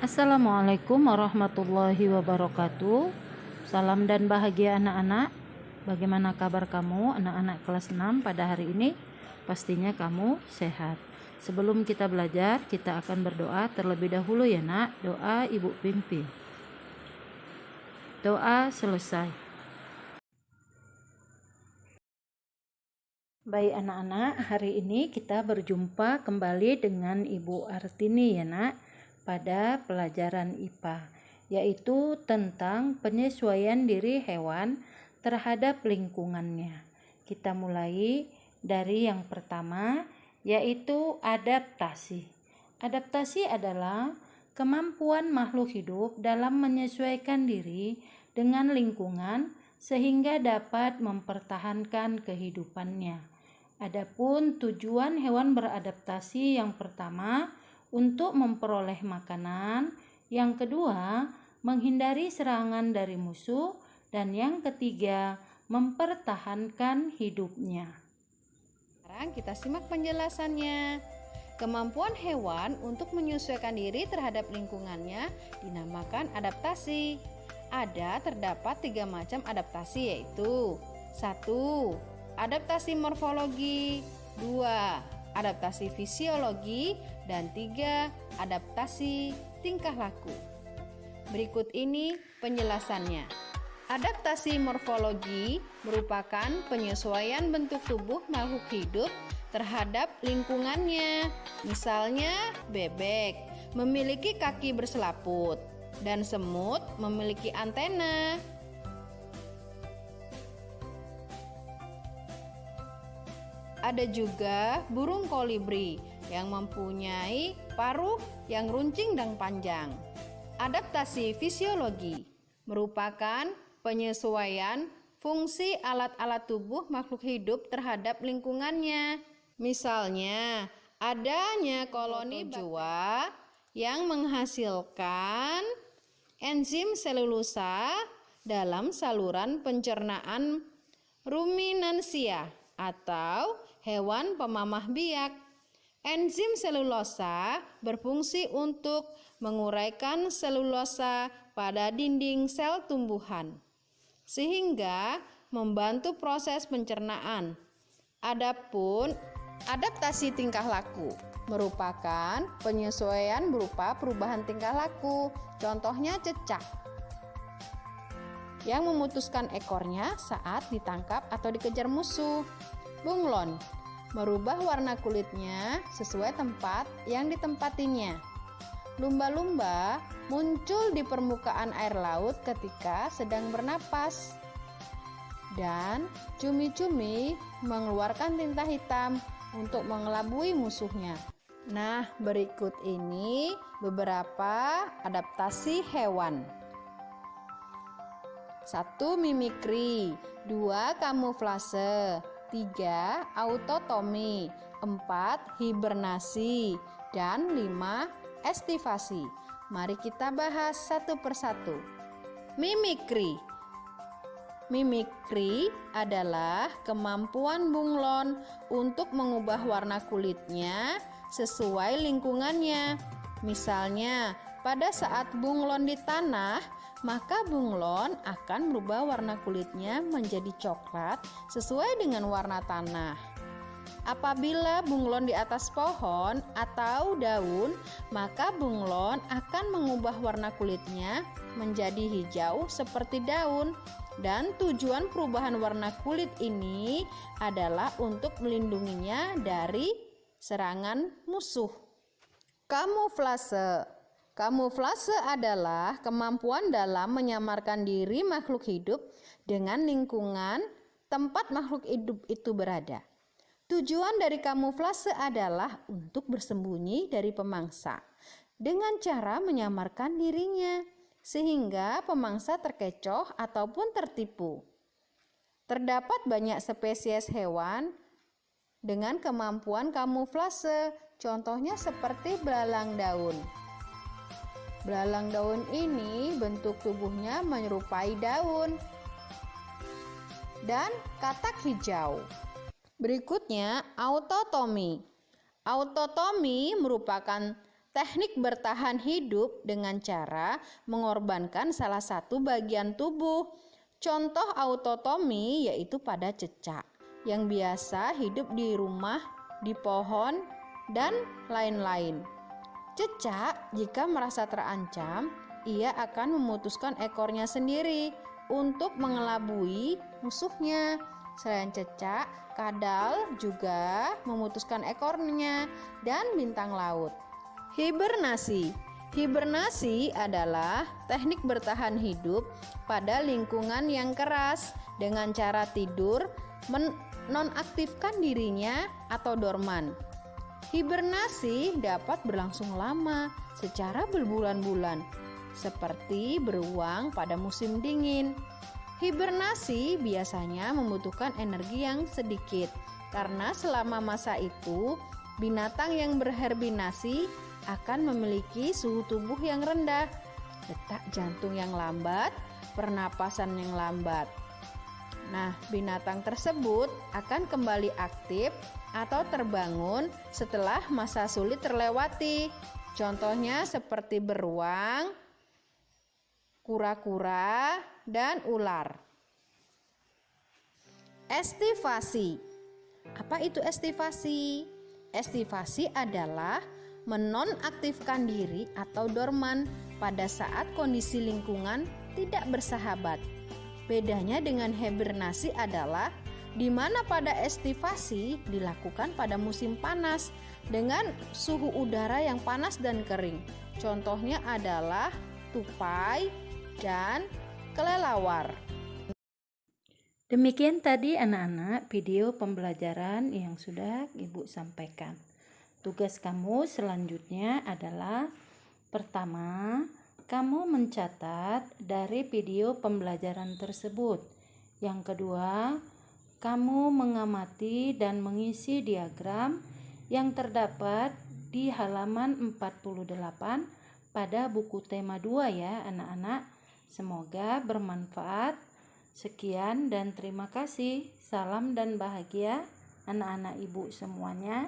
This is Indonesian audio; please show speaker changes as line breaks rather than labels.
Assalamualaikum warahmatullahi wabarakatuh. Salam dan bahagia anak-anak. Bagaimana kabar kamu anak-anak kelas 6 pada hari ini? Pastinya kamu sehat. Sebelum kita belajar, kita akan berdoa terlebih dahulu ya nak. Doa Ibu pimpin. Doa selesai. Baik anak-anak, hari ini kita berjumpa kembali dengan Ibu Artini ya nak, pada pelajaran IPA, yaitu tentang penyesuaian diri hewan terhadap lingkungannya. Kita mulai dari yang pertama, yaitu adaptasi. Adaptasi adalah kemampuan makhluk hidup dalam menyesuaikan diri dengan lingkungan sehingga dapat mempertahankan kehidupannya. Adapun tujuan hewan beradaptasi yang pertama, untuk memperoleh makanan, yang kedua, menghindari serangan dari musuh, dan yang ketiga, mempertahankan hidupnya.
Sekarang kita simak penjelasannya. Kemampuan hewan untuk menyesuaikan diri terhadap lingkungannya dinamakan adaptasi. Terdapat 3 macam adaptasi, yaitu 1. Adaptasi morfologi, 2. Adaptasi fisiologi, dan 3. Adaptasi tingkah laku. Berikut ini penjelasannya. Adaptasi morfologi merupakan penyesuaian bentuk tubuh makhluk hidup terhadap lingkungannya. Misalnya bebek memiliki kaki berselaput dan semut memiliki antena. Ada juga burung kolibri yang mempunyai paruh yang runcing dan panjang. Adaptasi fisiologi merupakan penyesuaian fungsi alat-alat tubuh makhluk hidup terhadap lingkungannya. Misalnya, adanya koloni jua yang menghasilkan enzim selulosa dalam saluran pencernaan ruminansia atau hewan pemamah biak. Enzim selulosa berfungsi untuk menguraikan selulosa pada dinding sel tumbuhan, sehingga membantu proses pencernaan. Adapun adaptasi tingkah laku merupakan penyesuaian berupa perubahan tingkah laku. Contohnya cecak yang memutuskan ekornya saat ditangkap atau dikejar musuh. Bunglon merubah warna kulitnya sesuai tempat yang ditempatinya. Lumba-lumba muncul di permukaan air laut ketika sedang bernapas. Dan cumi-cumi mengeluarkan tinta hitam untuk mengelabui musuhnya. Nah, berikut ini beberapa adaptasi hewan. 1. Mimikri, 2. Kamuflase, 3. Autotomi, 4. Hibernasi, dan 5. Estivasi. Mari kita bahas satu persatu. Mimikri. Mimikri adalah kemampuan bunglon untuk mengubah warna kulitnya sesuai lingkungannya. Misalnya, pada saat bunglon di tanah, maka bunglon akan berubah warna kulitnya menjadi coklat sesuai dengan warna tanah. Apabila bunglon di atas pohon atau daun, maka bunglon akan mengubah warna kulitnya menjadi hijau seperti daun. Dan tujuan perubahan warna kulit ini adalah untuk melindunginya dari serangan musuh. Kamuflase. Kamuflase adalah kemampuan dalam menyamarkan diri makhluk hidup dengan lingkungan tempat makhluk hidup itu berada. Tujuan dari kamuflase adalah untuk bersembunyi dari pemangsa dengan cara menyamarkan dirinya, sehingga pemangsa terkecoh ataupun tertipu. Terdapat banyak spesies hewan dengan kemampuan kamuflase, contohnya seperti belalang daun. Belalang daun ini bentuk tubuhnya menyerupai daun. Dan katak hijau. Berikutnya, autotomi. Autotomi merupakan teknik bertahan hidup dengan cara mengorbankan salah satu bagian tubuh. Contoh autotomi yaitu pada cecak yang biasa hidup di rumah, di pohon, dan lain-lain. Cecak jika merasa terancam, ia akan memutuskan ekornya sendiri untuk mengelabui musuhnya. Selain cecak, kadal juga memutuskan ekornya dan bintang laut. Hibernasi. Hibernasi adalah teknik bertahan hidup pada lingkungan yang keras dengan cara tidur menonaktifkan dirinya atau dorman. Hibernasi dapat berlangsung lama secara berbulan-bulan, seperti beruang pada musim dingin. Hibernasi biasanya membutuhkan energi yang sedikit karena selama masa itu binatang yang berhibernasi akan memiliki suhu tubuh yang rendah, detak jantung yang lambat, pernapasan yang lambat. Nah, binatang tersebut akan kembali aktif atau terbangun setelah masa sulit terlewati. Contohnya seperti beruang, kura-kura, dan ular. Estivasi. Apa itu estivasi? Estivasi adalah menonaktifkan diri atau dorman pada saat kondisi lingkungan tidak bersahabat. Bedanya dengan hibernasi adalah di mana pada estivasi dilakukan pada musim panas dengan suhu udara yang panas dan kering. Contohnya adalah tupai dan kelelawar.
Demikian tadi anak-anak video pembelajaran yang sudah Ibu sampaikan. Tugas kamu selanjutnya adalah pertama, kamu mencatat dari video pembelajaran tersebut. Yang kedua, kamu mengamati dan mengisi diagram yang terdapat di halaman 48 pada buku tema 2 ya anak-anak. Semoga bermanfaat. Sekian dan terima kasih. Salam dan bahagia anak-anak Ibu semuanya.